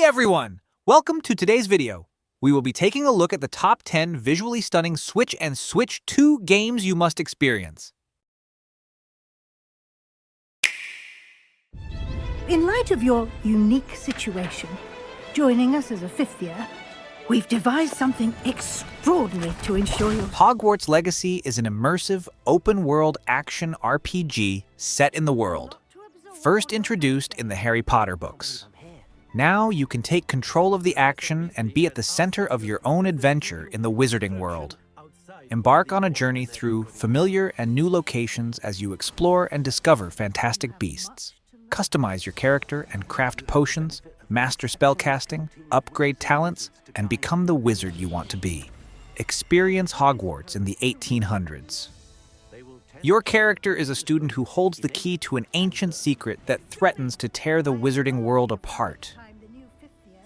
Hey everyone! Welcome to today's video. We will be taking a look at the top 10 visually stunning Switch and Switch 2 games you must experience. In light of your unique situation, joining us as a fifth year, we've devised something extraordinary to ensure your... Hogwarts Legacy is an immersive, open-world action RPG set in the world, first introduced in the Harry Potter books. Now you can take control of the action and be at the center of your own adventure in the wizarding world. Embark on a journey through familiar and new locations as you explore and discover fantastic beasts. Customize your character and craft potions, master spellcasting, upgrade talents, and become the wizard you want to be. Experience Hogwarts in the 1800s. Your character is a student who holds the key to an ancient secret that threatens to tear the wizarding world apart.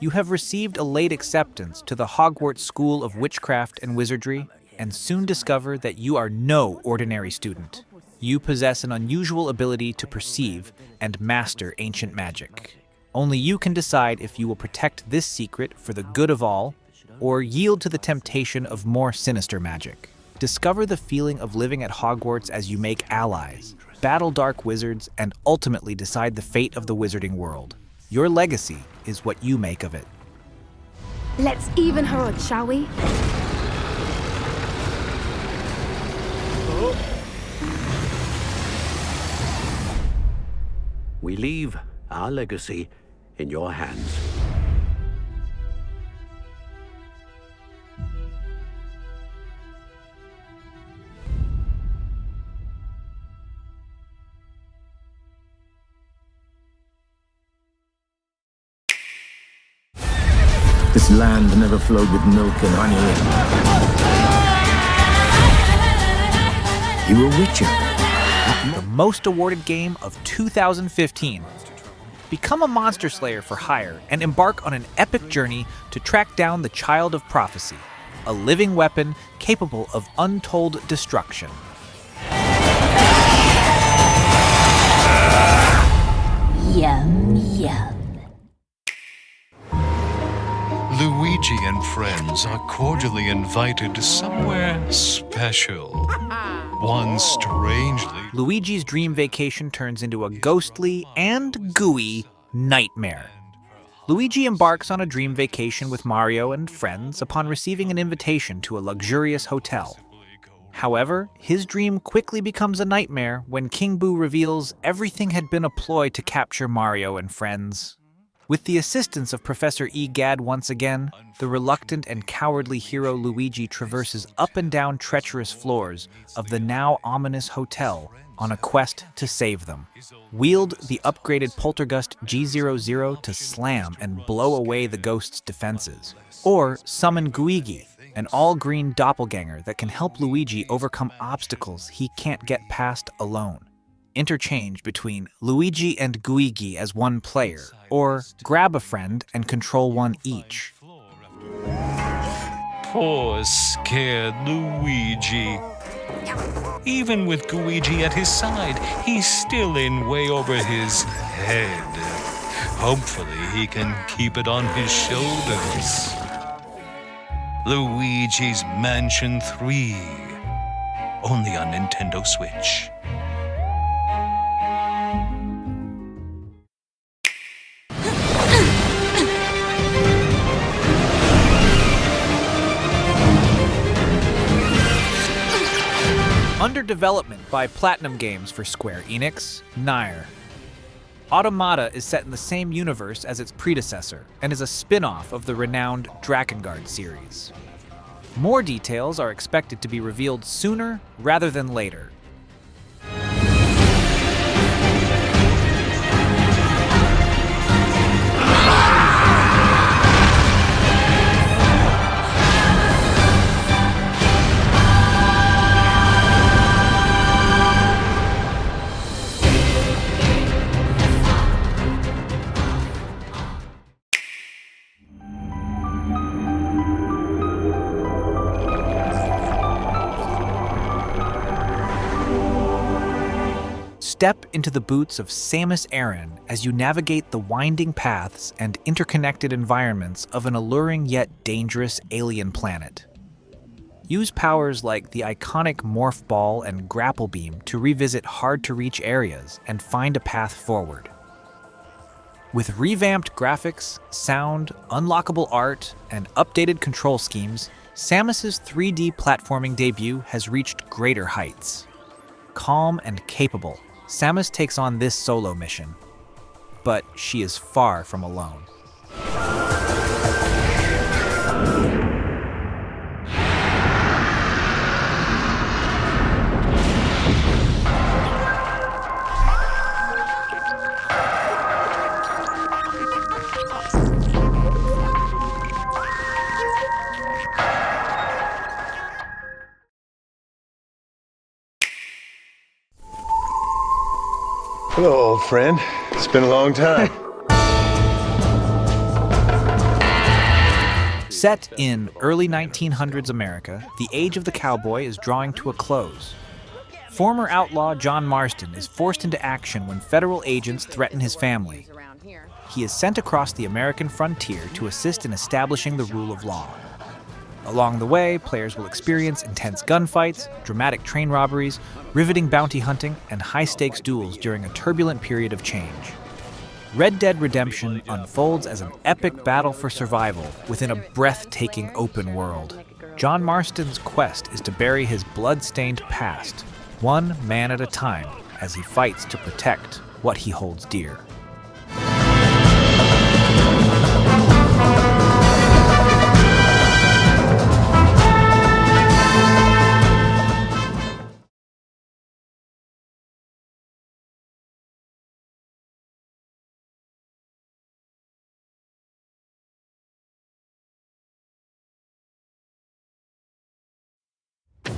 You have received a late acceptance to the Hogwarts School of Witchcraft and Wizardry, and soon discover that you are no ordinary student. You possess an unusual ability to perceive and master ancient magic. Only you can decide if you will protect this secret for the good of all, or yield to the temptation of more sinister magic. Discover the feeling of living at Hogwarts as you make allies, battle dark wizards, and ultimately decide the fate of the wizarding world. Your legacy is what you make of it. Let's even her odds, shall we? We leave our legacy in your hands. This land never flowed with milk and honey. You were Witcher. The most awarded game of 2015. Become a monster slayer for hire and embark on an epic journey to track down the Child of Prophecy, a living weapon capable of untold destruction. Yum, yum. Luigi and friends are cordially invited to somewhere special. One strangely... Luigi's dream vacation turns into a ghostly and gooey nightmare. Luigi embarks on a dream vacation with Mario and friends upon receiving an invitation to a luxurious hotel. However, his dream quickly becomes a nightmare when King Boo reveals everything had been a ploy to capture Mario and friends. With the assistance of Professor Egad once again, the reluctant and cowardly hero Luigi traverses up and down treacherous floors of the now ominous hotel on a quest to save them. Wield the upgraded Poltergust G00 to slam and blow away the ghost's defenses. Or summon Guigi, an all-green doppelganger that can help Luigi overcome obstacles he can't get past alone. Interchange between Luigi and Guigi as one player, or grab a friend and control one each. Poor, scared Luigi. Even with Luigi at his side, he's still in way over his head. Hopefully he can keep it on his shoulders. Luigi's Mansion 3. Only on Nintendo Switch. Under development by Platinum Games for Square Enix, NieR. Automata is set in the same universe as its predecessor and is a spin-off of the renowned Drakengard series. More details are expected to be revealed sooner rather than later. Step into the boots of Samus Aran as you navigate the winding paths and interconnected environments of an alluring yet dangerous alien planet. Use powers like the iconic Morph Ball and Grapple Beam to revisit hard-to-reach areas and find a path forward. With revamped graphics, sound, unlockable art, and updated control schemes, Samus's 3D platforming debut has reached greater heights. Calm and capable, Samus takes on this solo mission. But she is far from alone. Hello, old friend. It's been a long time. Set in early 1900s America, the age of the cowboy is drawing to a close. Former outlaw John Marston is forced into action when federal agents threaten his family. He is sent across the American frontier to assist in establishing the rule of law. Along the way, players will experience intense gunfights, dramatic train robberies, riveting bounty hunting, and high-stakes duels during a turbulent period of change. Red Dead Redemption unfolds as an epic battle for survival within a breathtaking open world. John Marston's quest is to bury his blood-stained past, one man at a time, as he fights to protect what he holds dear.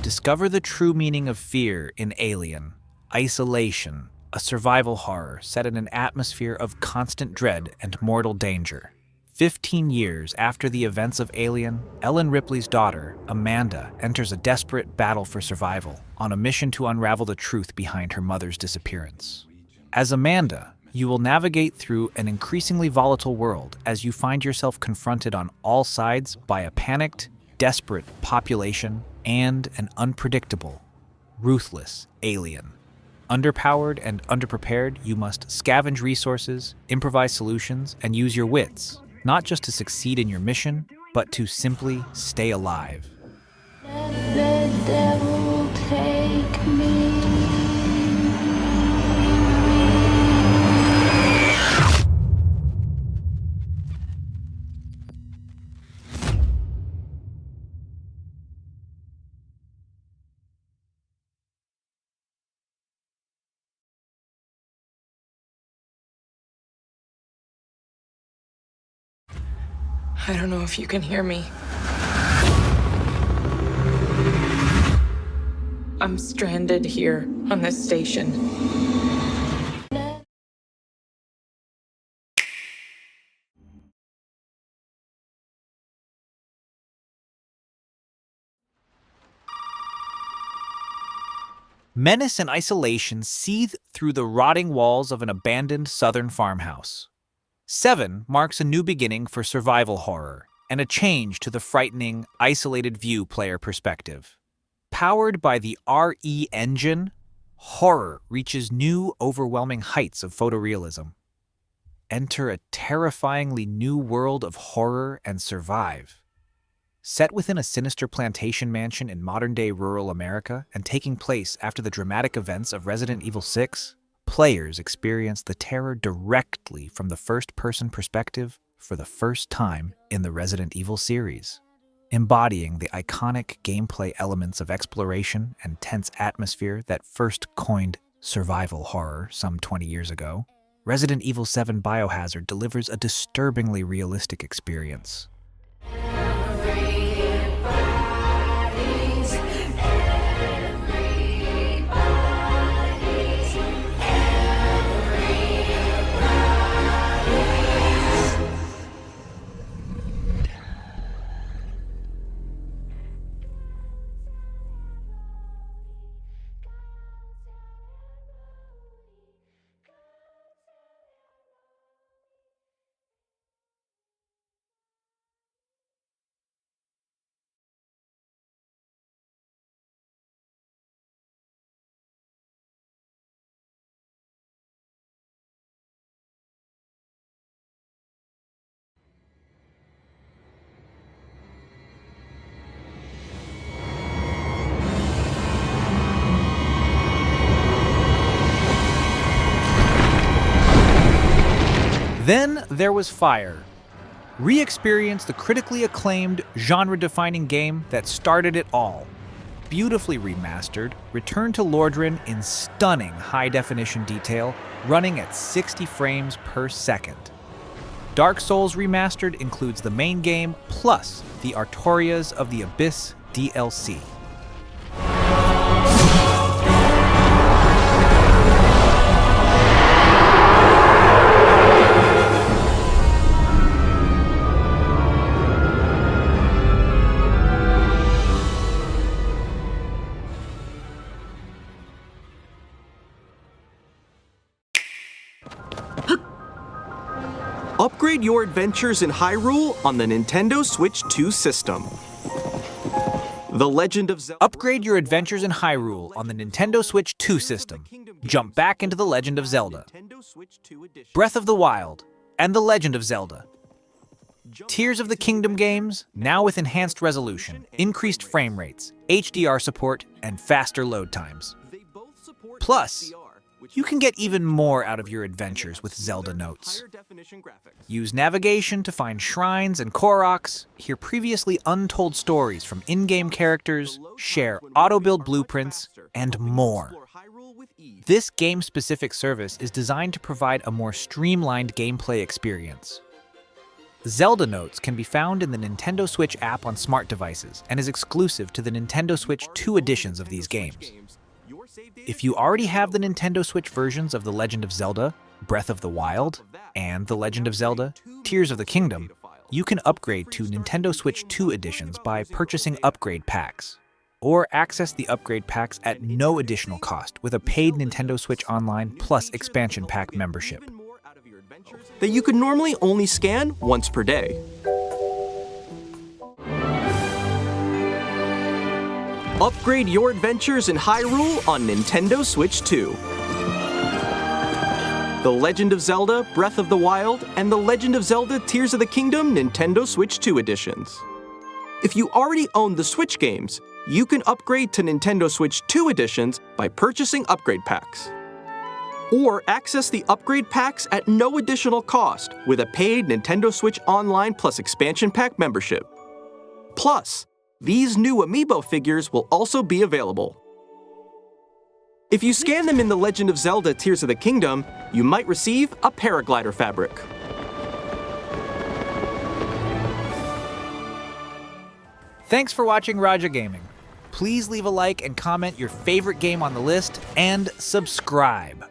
Discover the true meaning of fear in Alien, Isolation, a survival horror set in an atmosphere of constant dread and mortal danger. 15 years after the events of Alien, Ellen Ripley's daughter, Amanda, enters a desperate battle for survival on a mission to unravel the truth behind her mother's disappearance. As Amanda, you will navigate through an increasingly volatile world as you find yourself confronted on all sides by a panicked, desperate population and an unpredictable, ruthless alien. Underpowered and underprepared, you must scavenge resources, improvise solutions, and use your wits, not just to succeed in your mission, but to simply stay alive. Let the devil take me. I don't know if you can hear me. I'm stranded here on this station. Menace and isolation seethe through the rotting walls of an abandoned southern farmhouse. 7 marks a new beginning for survival horror and a change to the frightening, isolated view player perspective. Powered by the RE engine, horror reaches new, overwhelming heights of photorealism. Enter a terrifyingly new world of horror and survive. Set within a sinister plantation mansion in modern-day rural America and taking place after the dramatic events of Resident Evil 6, players experience the terror directly from the first-person perspective for the first time in the Resident Evil series. Embodying the iconic gameplay elements of exploration and tense atmosphere that first coined survival horror some 20 years ago, Resident Evil 7 Biohazard delivers a disturbingly realistic experience. Then there was Fire. Re-experience the critically acclaimed, genre-defining game that started it all. Beautifully remastered, return to Lordran in stunning high-definition detail, running at 60 frames per second. Dark Souls Remastered includes the main game plus the Artorias of the Abyss DLC. Upgrade your adventures in Hyrule on the Nintendo Switch 2 system. The Legend of Zelda. Upgrade your adventures in Hyrule on the Nintendo Switch 2 system. Jump back into The Legend of Zelda, Breath of the Wild, and The Legend of Zelda. Tears of the Kingdom games, now with enhanced resolution, increased frame rates, HDR support, and faster load times. Plus, you can get even more out of your adventures with Zelda Notes. Use navigation to find shrines and Koroks, hear previously untold stories from in-game characters, share auto-build blueprints, and more. This game-specific service is designed to provide a more streamlined gameplay experience. Zelda Notes can be found in the Nintendo Switch app on smart devices and is exclusive to the Nintendo Switch 2 editions of these games. If you already have the Nintendo Switch versions of The Legend of Zelda, Breath of the Wild, and The Legend of Zelda, Tears of the Kingdom, you can upgrade to Nintendo Switch 2 editions by purchasing upgrade packs, or access the upgrade packs at no additional cost with a paid Nintendo Switch Online plus expansion pack membership. That you could normally only scan once per day. Upgrade your adventures in Hyrule on Nintendo Switch 2. The Legend of Zelda, Breath of the Wild, and The Legend of Zelda Tears of the Kingdom Nintendo Switch 2 editions. If you already own the Switch games, you can upgrade to Nintendo Switch 2 editions by purchasing upgrade packs. Or access the upgrade packs at no additional cost with a paid Nintendo Switch Online plus expansion pack membership. Plus, these new amiibo figures will also be available. If you scan them in The Legend of Zelda Tears of the Kingdom, you might receive a paraglider fabric. Thanks for watching YoRHa Gaming. Please leave a like and comment your favorite game on the list, and subscribe.